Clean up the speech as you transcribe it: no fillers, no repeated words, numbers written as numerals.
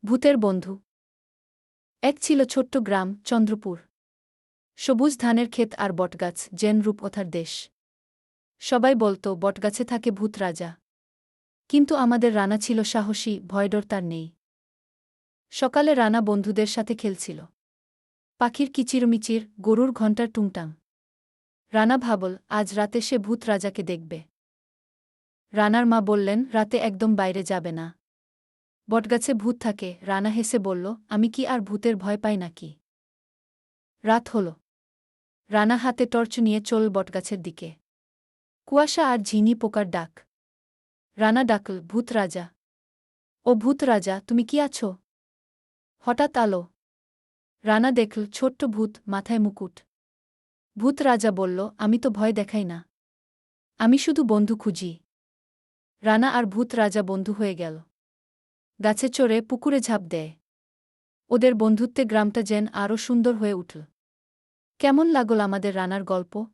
ভূতের বন্ধু। এক ছিল ছোট্ট গ্রাম, চন্দ্রপুর। সবুজ ধানের ক্ষেত আর বটগাছ, যেন রূপকথার দেশ। সবাই বলত বটগাছে থাকে ভূত রাজা। কিন্তু আমাদের রানা ছিল সাহসী, ভয়ডর তার নেই। সকালে রানা বন্ধুদের সাথে খেলছিল। পাখির কিচিরমিচির, গরুর ঘণ্টার টুংটাং। রানা ভাবল, আজ রাতে সে ভূত রাজাকে দেখবে। রানার মা বললেন, রাতে একদম বাইরে যাবে না। বটগাছে ভূত থাকে। রানা হেসে বলল, আমি কি আর ভূতের ভয় পাই নাকি? রাত হল। রানা হাতে টর্চ নিয়ে চল বটগাছের দিকে। কুয়াশা আর ঝিনি পোকার ডাক। রানা ডাকল, ভূত রাজা। ও ভূত রাজা, তুমি কি আছো? হঠাৎ আলো। রানা দেখল ছোট্ট ভূত, মাথায় মুকুট। ভূত রাজা বলল, আমি তো ভয় দেখাই না। আমি শুধু বন্ধু খুঁজি। রানা আর ভূত রাজা বন্ধু হয়ে গেল। গাছে চড়ে পুকুরে ঝাঁপ দেয়। ওদের বন্ধুত্বে গ্রামটা যেন আরও সুন্দর হয়ে উঠল। কেমন লাগল আমাদের রানার গল্প?